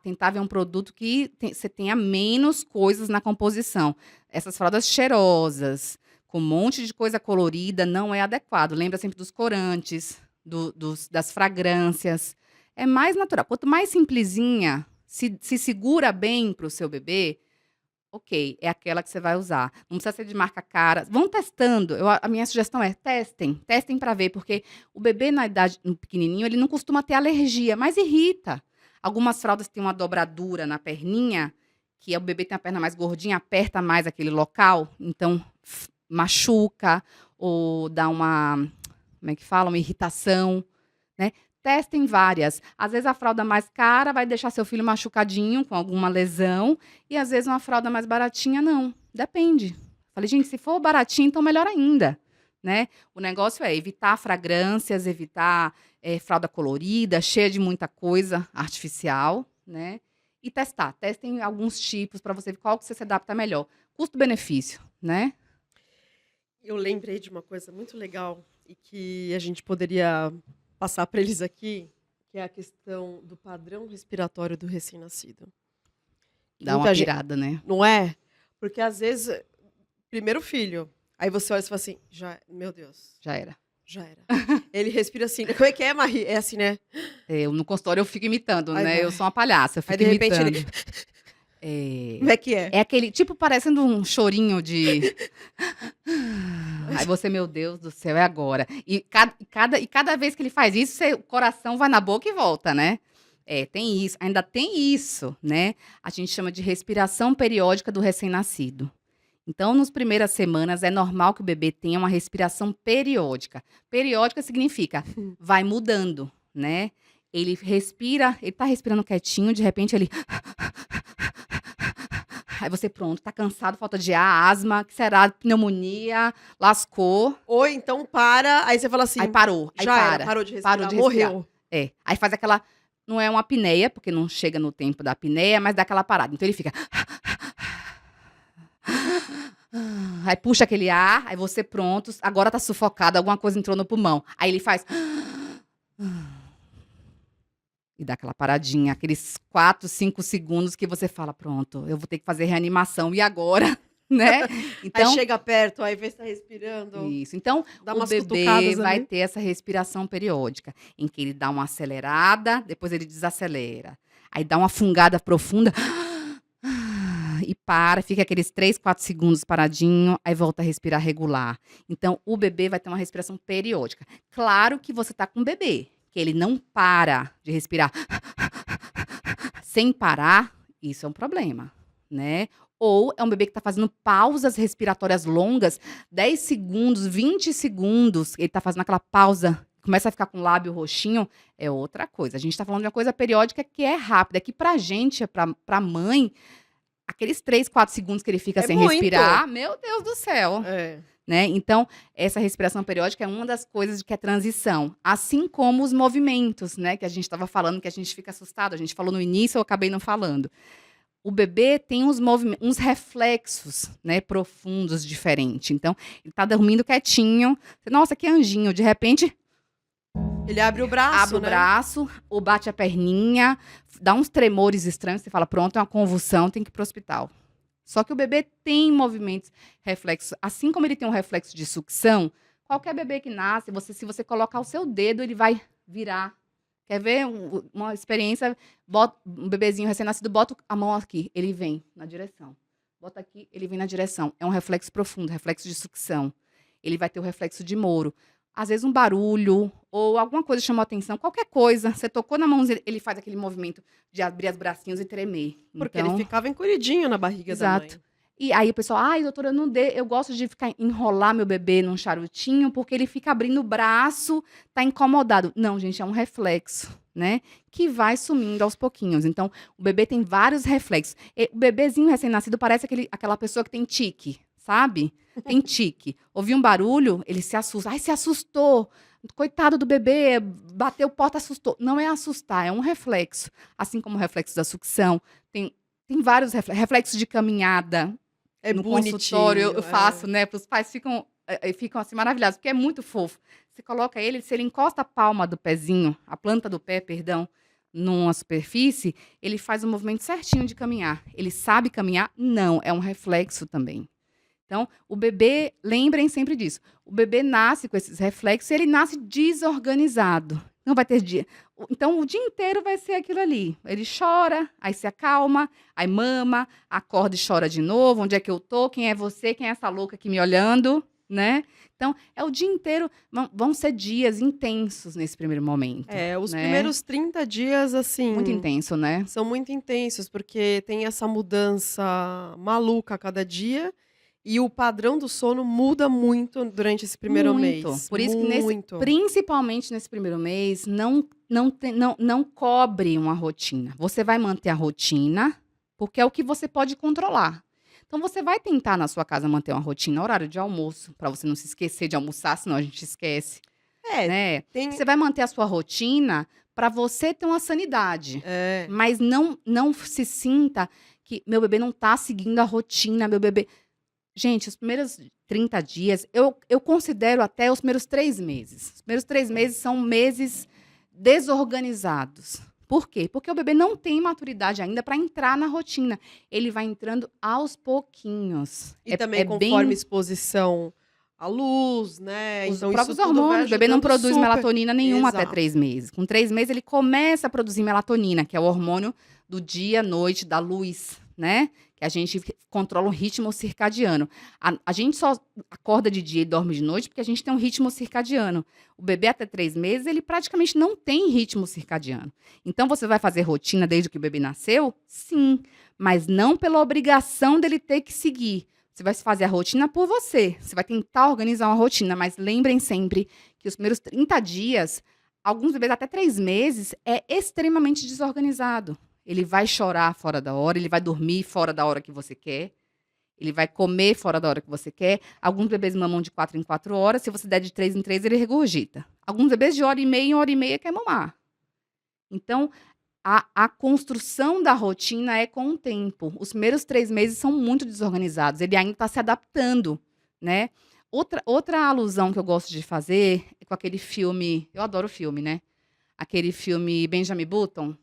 tentar ver um produto que você tenha menos coisas na composição. Essas fraldas cheirosas, com um monte de coisa colorida, não é adequado. Lembra sempre dos corantes, das fragrâncias. É mais natural. Quanto mais simplesinha, se segura bem para o seu bebê, ok, é aquela que você vai usar. Não precisa ser de marca cara. Vão testando. A minha sugestão é testem. Testem para ver, porque o bebê na idade no pequenininho, ele não costuma ter alergia, mas irrita. Algumas fraldas têm uma dobradura na perninha, que o bebê tem a perna mais gordinha, aperta mais aquele local, então machuca ou dá como é que fala? Uma irritação, né. Testem várias. Às vezes a fralda mais cara vai deixar seu filho machucadinho, com alguma lesão, e às vezes uma fralda mais baratinha não, depende. Falei: "Gente, se for baratinho, então melhor ainda", né. O negócio é evitar fragrâncias, evitar, fralda colorida, cheia de muita coisa artificial, né, e testar. Testem alguns tipos para você ver qual que você se adapta melhor. Custo-benefício, né. Eu lembrei de uma coisa muito legal e que a gente poderia passar para eles aqui, que é a questão do padrão respiratório do recém-nascido. Que Dá uma muita gente pirada, né. não é? Porque às vezes, primeiro filho, aí você olha e fala assim: "Já meu Deus, Já era. já era". Ele respira assim, como é que é, Marie? É assim, né? Eu no consultório eu fico imitando, Aí né, eu vai. sou uma palhaça, eu Aí fico de repente ele imitando. É como é que é? é aquele tipo parecendo um chorinho de aí você: "Meu Deus do céu, é agora". E cada vez que ele faz isso, o coração vai na boca e volta, né. É, tem isso, ainda tem isso, né, a gente chama de respiração periódica do recém-nascido. Então, nas primeiras semanas, é normal que o bebê tenha uma respiração periódica. Periódica significa, vai mudando, né. Ele respira, ele tá respirando quietinho, de repente ele aí você pronto, tá cansado, falta de ar, asma, que será? Pneumonia, lascou, Ou então para, aí você fala aí assim: parou, aí "Já era, para, parou de parou respirar, de respirar. morreu". É, aí faz aquela não é uma apneia, porque não chega no tempo da apneia, mas dá aquela parada, então ele fica aí puxa aquele ar, aí você pronto, agora tá sufocado, alguma coisa entrou no pulmão, aí ele faz E dá aquela paradinha, aqueles 4, 5 segundos que você fala: "Pronto, eu vou ter que fazer reanimação, e agora?", né. Aí Então chega perto, aí vê se tá respirando, isso. Então, dá o umas bebê cutucadas vai ali. ter essa respiração periódica, em que ele dá uma acelerada, depois ele desacelera. Aí dá uma fungada profunda e para, fica aqueles 3, 4 segundos paradinho, aí volta a respirar regular. Então, o bebê vai ter uma respiração periódica. Claro que você tá com o bebê, que ele não para de respirar sem parar, isso é um problema, né. Ou é um bebê que está fazendo pausas respiratórias longas, 10 segundos, 20 segundos, ele está fazendo aquela pausa, começa a ficar com o lábio roxinho, é outra coisa. A gente está falando de uma coisa periódica que é rápida, que pra gente, pra mãe, aqueles 3, 4 segundos que ele fica É sem muito. respirar, meu Deus do céu, É. né. Então, essa respiração periódica é uma das coisas que é transição, assim como os movimentos, né, que a gente estava falando, que a gente fica assustado, a gente falou no início, eu acabei não falando. O bebê tem uns reflexos, né, profundos diferente, então, ele tá dormindo quietinho, nossa, que anjinho, de repente, Ele abre o abre braço, o né. braço ou bate a perninha, dá uns tremores estranhos, você fala: "Pronto, é uma convulsão, tem que ir para o hospital". Só que o bebê tem movimentos, reflexos, assim como ele tem um reflexo de sucção, qualquer bebê que nasce, se você colocar o seu dedo, ele vai virar. Quer ver uma experiência? Bota um bebezinho recém-nascido, bota a mão aqui, ele vem na direção. Bota aqui, ele vem na direção. É um reflexo profundo, reflexo de sucção. Ele vai ter o reflexo de Moro. Às vezes um barulho ou alguma coisa chamou a atenção, qualquer coisa, você tocou na mão, ele faz aquele movimento de abrir os bracinhos e tremer. Porque ele Então, ficava encolhidinho na barriga da exato. mãe. E aí o pessoal: "Ai, doutora, eu gosto de ficar enrolar meu bebê num charutinho, porque ele fica abrindo o braço, tá incomodado". Não, gente, é um reflexo, né, que vai sumindo aos pouquinhos. Então, o bebê tem vários reflexos. O bebezinho recém-nascido parece aquela pessoa que tem tique, sabe? Tem tique. Ouviu um barulho, ele se assusta. "Ai, se assustou. Coitado do bebê, bateu porta, assustou". Não é assustar, é um reflexo. Assim como o reflexo da sucção, tem tem vários reflexos de caminhada. É No consultório eu bonitinho, faço, é. né, para os pais ficam, assim, maravilhados, porque é muito fofo. Você coloca ele, se ele encosta a palma do pezinho, a planta do pé, perdão, numa superfície, ele faz o movimento certinho de caminhar. Ele sabe caminhar? Não, é um reflexo também. Então, o bebê, lembrem sempre disso, o bebê nasce com esses reflexos e ele nasce desorganizado. Não vai ter dia, então o dia inteiro vai ser aquilo ali, ele chora, aí se acalma, aí mama, acorda e chora de novo, onde é que eu tô, quem é você, quem é essa louca aqui me olhando, né. Então, é o dia inteiro, vão ser dias intensos nesse primeiro momento, É, os né, primeiros 30 dias, muito assim, intenso, né. são muito intensos, porque tem essa mudança maluca a cada dia, e o padrão do sono muda muito durante esse primeiro Muito. mês, Por isso que muito. principalmente nesse primeiro mês, não cobre uma rotina. Você vai manter a rotina, porque é o que você pode controlar. Então você vai tentar na sua casa manter uma rotina, horário de almoço, para você não se esquecer de almoçar, senão a gente esquece, É, né. tem Você vai manter a sua rotina para você ter uma sanidade, é, mas não se sinta que: "Meu bebê não está seguindo a rotina, meu bebê". Gente, os primeiros 30 dias, eu considero até os primeiros 3 meses. Os primeiros 3 meses são meses desorganizados. Por quê? Porque o bebê não tem maturidade ainda para entrar na rotina. Ele vai entrando aos pouquinhos. e também É conforme bem exposição à luz, né, os então isso próprios tudo vai hormônios, o bebê não ajudando produz super. melatonina nenhuma até Exato. 3 meses. Com 3 meses ele começa a produzir melatonina, que é o hormônio do dia, noite, da luz, né, que a gente controla o ritmo circadiano. A gente só acorda de dia e dorme de noite porque a gente tem um ritmo circadiano. O bebê até 3 meses, ele praticamente não tem ritmo circadiano. Então você vai fazer rotina desde que o bebê nasceu? Sim, mas não pela obrigação dele ter que seguir. Você vai fazer a rotina por você. Você vai tentar organizar uma rotina, mas lembrem sempre que os primeiros 30 dias, alguns bebês até 3 meses, é extremamente desorganizado. Ele vai chorar fora da hora, ele vai dormir fora da hora que você quer, ele vai comer fora da hora que você quer. Alguns bebês mamam de 4 em 4 horas, se você der de 3 em 3, ele regurgita. Alguns bebês de hora e meia em hora e meia quer mamar. Então, a construção da rotina é com o tempo. Os primeiros 3 meses são muito desorganizados, ele ainda está se adaptando, né. Outra alusão que eu gosto de fazer é com aquele filme, eu adoro filme, né. aquele filme Benjamin Button,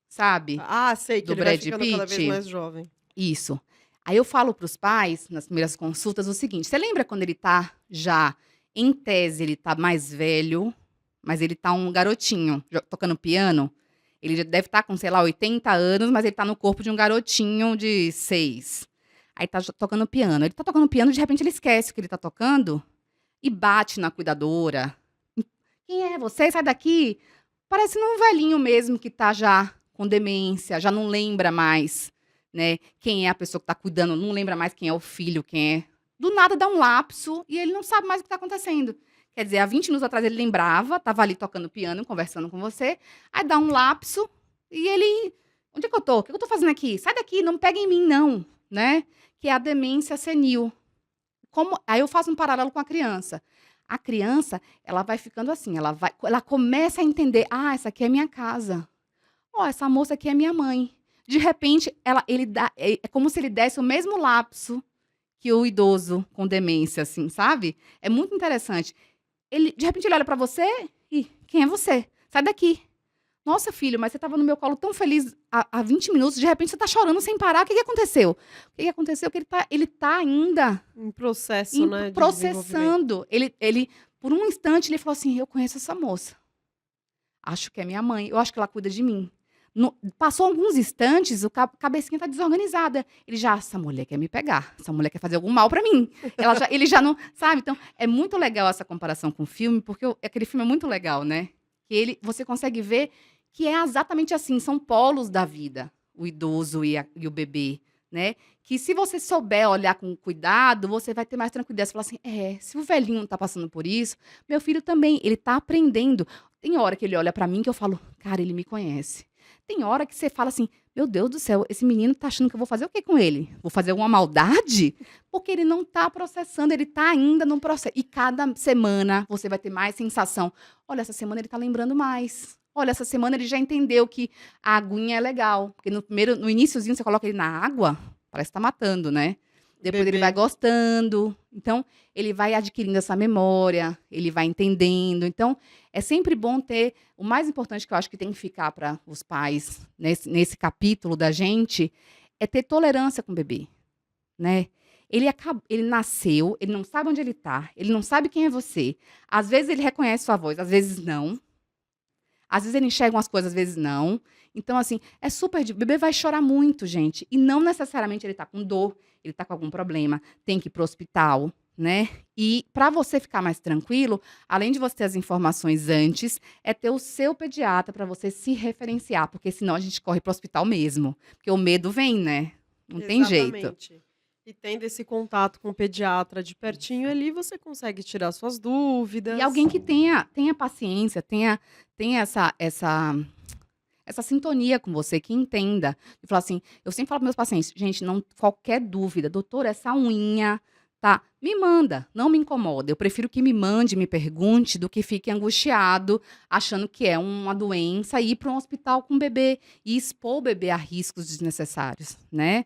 sabe? Ah, sei que Do ele vai Brad ficando cada vez Pitt. mais jovem. Isso. Aí eu falo para os pais, nas primeiras consultas, o seguinte: você lembra quando ele tá já, em tese, ele tá mais velho, mas ele tá um garotinho tocando piano? Ele já deve estar com, sei lá, 80 anos, mas ele tá no corpo de um garotinho de 6. Aí tá tocando piano. Ele tá tocando piano, de repente ele esquece o que ele tá tocando e bate na cuidadora. Quem é você? Sai daqui. Parece um velhinho mesmo que tá já com demência, já não lembra mais, né, quem é a pessoa que tá cuidando, não lembra mais quem é o filho, quem é. Do nada dá um lapso e ele não sabe mais o que tá acontecendo. Quer dizer, há 20 minutos atrás ele lembrava, tava ali tocando piano, conversando com você, aí dá um lapso e ele. Onde é que eu tô? O que eu tô fazendo aqui? Sai daqui, não pega em mim, não, né? Que é a demência senil. Aí eu faço um paralelo com a criança. A criança, ela vai ficando assim, ela começa a entender, essa aqui é minha casa. Essa moça aqui é minha mãe. De repente, é como se ele desse o mesmo lapso que o idoso com demência, assim, sabe? É muito interessante. De repente, ele olha pra você e, quem é você? Sai daqui. Nossa, filho, mas você estava no meu colo tão feliz há 20 minutos, de repente você está chorando sem parar. O que aconteceu? O que aconteceu é que ele tá ainda Em processo, né, de desenvolvimento. processando. Por um instante, ele falou assim: eu conheço essa moça. Acho que é minha mãe. Eu acho que ela cuida de mim. Passou alguns instantes, a cabecinha tá desorganizada. Essa mulher quer me pegar. Essa mulher quer fazer algum mal para mim. Ele já não, sabe? Então, é muito legal essa comparação com o filme, porque aquele filme é muito legal, né? Que você consegue ver que é exatamente assim, são polos da vida, o idoso e o bebê, né? Que se você souber olhar com cuidado, você vai ter mais tranquilidade. Você fala assim, se o velhinho tá passando por isso, meu filho também, ele tá aprendendo. Tem hora que ele olha para mim que eu falo, cara, ele me conhece. Tem hora que você fala assim, meu Deus do céu, esse menino tá achando que eu vou fazer o que com ele? Vou fazer alguma maldade? Porque ele não tá processando, ele tá ainda no processo. E cada semana você vai ter mais sensação. Olha, essa semana ele tá lembrando mais. Olha, essa semana ele já entendeu que a aguinha é legal. Porque no iniciozinho você coloca ele na água, parece que tá matando, né? Depois ele vai gostando. Então, ele vai adquirindo essa memória, ele vai entendendo. Então, é sempre bom ter. O mais importante que eu acho que tem que ficar para os pais nesse capítulo da gente é ter tolerância com o bebê, né? Ele nasceu, ele não sabe onde ele está, ele não sabe quem é você. Às vezes ele reconhece sua voz, às vezes não. Às vezes ele enxerga umas coisas, às vezes não. Então, assim, o bebê vai chorar muito, gente. E não necessariamente ele está com dor, ele está com algum problema, tem que ir para o hospital, né? E para você ficar mais tranquilo, além de você ter as informações antes, é ter o seu pediatra para você se referenciar, porque senão a gente corre para o hospital mesmo. Porque o medo vem, né? Não tem jeito. Exatamente. E tendo esse contato com o pediatra de pertinho ali, você consegue tirar suas dúvidas. E alguém que tenha paciência, tenha essa sintonia com você, que entenda. E falar assim, eu sempre falo para meus pacientes, gente, não qualquer dúvida, doutor, essa unha, tá? Me manda, não me incomoda. Eu prefiro que me mande, me pergunte, do que fique angustiado, achando que é uma doença, e ir para um hospital com o bebê e expor o bebê a riscos desnecessários, né?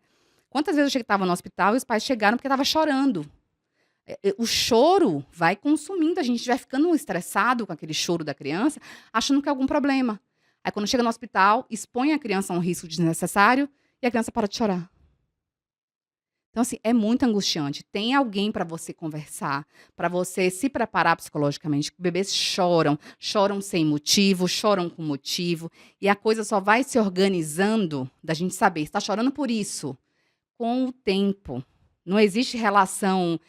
Quantas vezes eu estava no hospital e os pais chegaram porque estava chorando. O choro vai consumindo, a gente vai ficando estressado com aquele choro da criança, achando que é algum problema. Aí quando chega no hospital, expõe a criança a um risco desnecessário e a criança para de chorar. Então, assim, é muito angustiante. Tem alguém para você conversar, para você se preparar psicologicamente. Bebês choram sem motivo, choram com motivo, e a coisa só vai se organizando da gente saber, está chorando por isso, com o tempo. Não existe relação,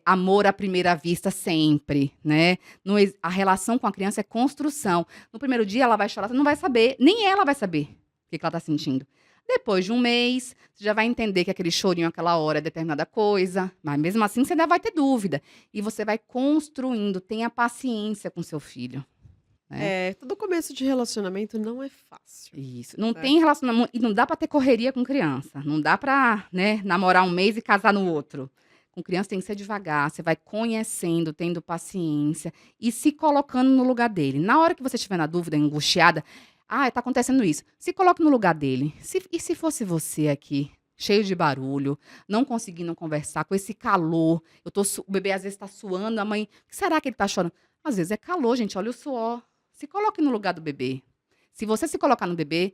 amor à primeira vista sempre, né? A relação com a criança é construção. No primeiro dia ela vai chorar, você não vai saber, nem ela vai saber o que ela está sentindo. Depois de um mês, você já vai entender que aquele chorinho, aquela hora é determinada coisa, mas mesmo assim você ainda vai ter dúvida. E você vai construindo, tenha paciência com seu filho. Todo começo de relacionamento não é fácil. Isso. Não tem relacionamento. E não dá pra ter correria com criança. Não dá pra, né, namorar um mês e casar no outro. Com criança tem que ser devagar. Você vai conhecendo, tendo paciência e se colocando no lugar dele. Na hora que você estiver na dúvida, angustiada, tá acontecendo isso. Se coloque no lugar dele. E se fosse você aqui, cheio de barulho, não conseguindo conversar, com esse calor, o bebê às vezes tá suando, a mãe, o que será que ele tá chorando? Às vezes é calor, gente, olha o suor. Se coloque no lugar do bebê. Se você se colocar no bebê,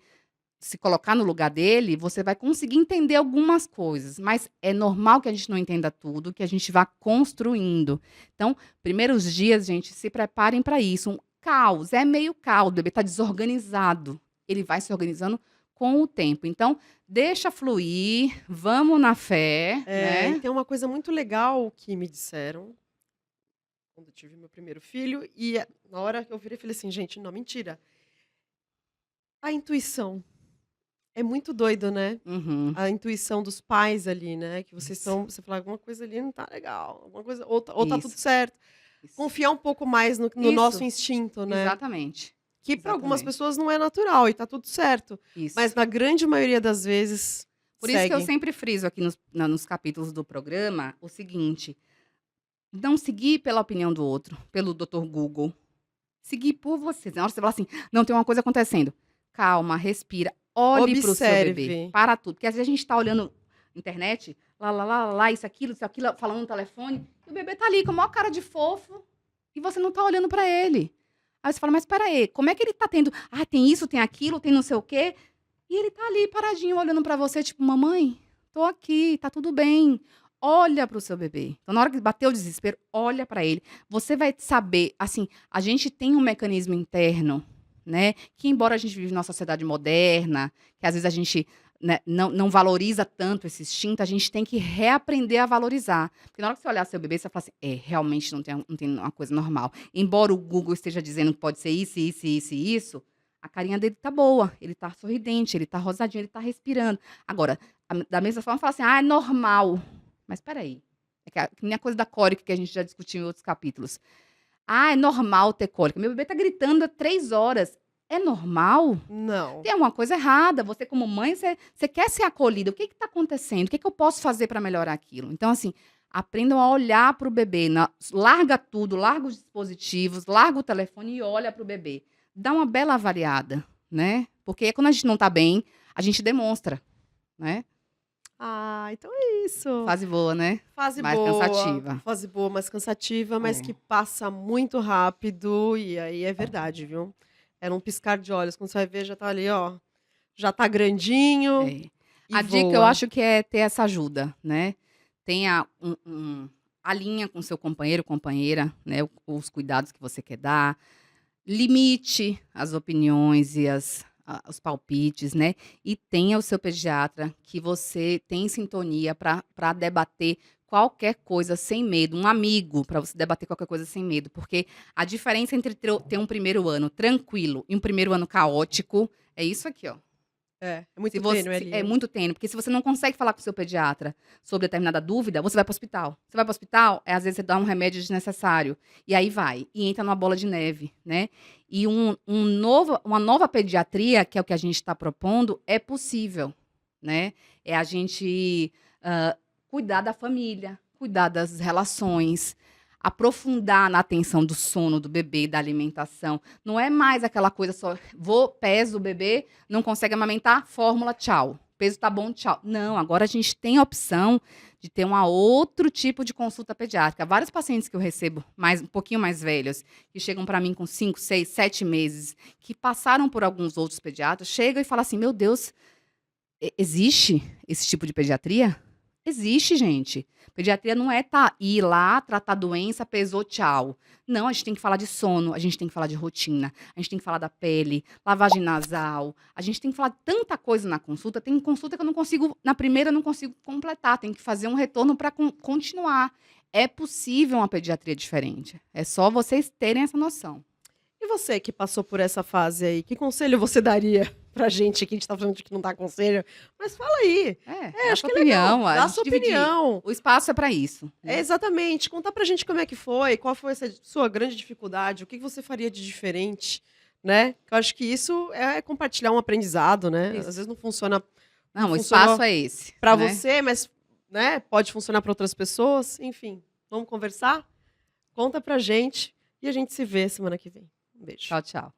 se colocar no lugar dele, você vai conseguir entender algumas coisas, mas é normal que a gente não entenda tudo, que a gente vá construindo. Então, primeiros dias, gente, se preparem para isso. Um caos, é meio caos, o bebê está desorganizado. Ele vai se organizando com o tempo. Então, deixa fluir, vamos na fé, E né? tem uma coisa muito legal que me disseram quando eu tive meu primeiro filho, e na hora que eu virei, falei assim, gente, não, mentira. A intuição. É muito doido, né? Uhum, A intuição dos pais ali, né? Que vocês isso, estão. Você fala, alguma coisa ali não tá legal. Alguma coisa, ou tá tudo isso, certo. isso. Confiar um pouco mais no nosso Isso, instinto, né? exatamente, Que para algumas exatamente, pessoas não é natural e tá tudo certo. Mas isso. na grande maioria das vezes, Por isso que eu segue. sempre friso aqui nos capítulos do programa o seguinte: não seguir pela opinião do outro, pelo Dr. Google. Seguir por você. Na hora que você fala assim, não, tem uma coisa acontecendo. Calma, respira, olhe para o seu bebê. Observe. Para tudo. Porque às vezes a gente está olhando internet, lá, isso, aquilo, falando no telefone, e o bebê tá ali com a maior cara de fofo, e você não tá olhando para ele. Aí você fala, mas espera aí, como é que ele tá tendo? Ah, tem isso, tem aquilo, tem não sei o quê. E ele tá ali paradinho olhando para você, tipo, mamãe, tô aqui, tá tudo bem. Olha para o seu bebê. Então, na hora que bater o desespero, olha para ele. Você vai saber, assim, a gente tem um mecanismo interno, né? Que embora a gente vive numa sociedade moderna, que às vezes a gente, né, não valoriza tanto esse instinto, a gente tem que reaprender a valorizar. Porque na hora que você olhar seu bebê, você vai falar assim, realmente não tem uma coisa normal. Embora o Google esteja dizendo que pode ser isso, isso, isso e isso, a carinha dele tá boa, ele tá sorridente, ele tá rosadinho, ele tá respirando. Agora, da mesma forma, fala assim, é normal. Mas espera aí. Que nem a coisa da cólica que a gente já discutiu em outros capítulos. Ah, é normal ter cólica. Meu bebê tá gritando há 3 horas. É normal? Não. Tem alguma coisa errada. Você, como mãe, você quer ser acolhida. O que está acontecendo? O que eu posso fazer para melhorar aquilo? Então, assim, aprendam a olhar para o bebê. Larga tudo, larga os dispositivos, larga o telefone e olha para o bebê. Dá uma bela avaliada, né? Porque quando a gente não está bem, a gente demonstra, né? Ah, então é isso. Fase boa, né? Mais cansativa. Fase boa, mais cansativa, mas que É. passa muito rápido, e aí é verdade, viu? Era um piscar de olhos, quando você vai ver, já tá ali, ó, já tá grandinho É. e A dica eu voa. acho que é ter essa ajuda, né. Tenha alinha com seu companheiro, companheira, né, os cuidados que você quer dar, limite as opiniões e os palpites, né, e tenha o seu pediatra que você tem sintonia para debater qualquer coisa sem medo, um amigo para você debater qualquer coisa sem medo, porque a diferença entre ter um primeiro ano tranquilo e um primeiro ano caótico é isso aqui, ó. É Se muito você tênue ali, é hein? muito tênue, porque se você não consegue falar com o seu pediatra sobre determinada dúvida, você vai para o hospital. Você vai para o hospital, às vezes você dá um remédio desnecessário, e aí vai, e entra numa bola de neve, né. E uma nova pediatria, que é o que a gente está propondo, é possível, né. É a gente, hã, cuidar da família, cuidar das relações, aprofundar na atenção do sono do bebê, da alimentação. Não é mais aquela coisa só, peso o bebê, não consegue amamentar, fórmula, tchau. Peso tá bom, tchau. Não, agora a gente tem a opção de ter um outro tipo de consulta pediátrica. Vários pacientes que eu recebo, um pouquinho mais velhos, que chegam para mim com 5, 6, 7 meses, que passaram por alguns outros pediatras, chegam e falam assim: meu Deus, existe esse tipo de pediatria? Existe, gente. Pediatria não é ir lá, tratar a doença, pesou, tchau. Não, a gente tem que falar de sono, a gente tem que falar de rotina, a gente tem que falar da pele, lavagem nasal, a gente tem que falar de tanta coisa na consulta. Tem consulta que eu não consigo, na primeira eu não consigo completar, tem que fazer um retorno para continuar. É possível uma pediatria diferente. É só vocês terem essa noção. E você que passou por essa fase aí, que conselho você daria pra gente, que a gente tá falando de que não dá conselho, mas fala aí. Dá Acho sua que é legal, opinião, a dá gente sua dividir. opinião. O espaço é para isso, É, né? exatamente, contar pra gente como é que foi, qual foi essa sua grande dificuldade, o que que você faria de diferente, né? Eu acho que isso é compartilhar um aprendizado, né? Às Isso. vezes não Não, o espaço funcionou é esse, pra né? você, mas, né, pode funcionar pra outras pessoas, enfim. Vamos conversar? Conta pra gente e a gente se vê semana que vem. Um beijo. Tchau, tchau.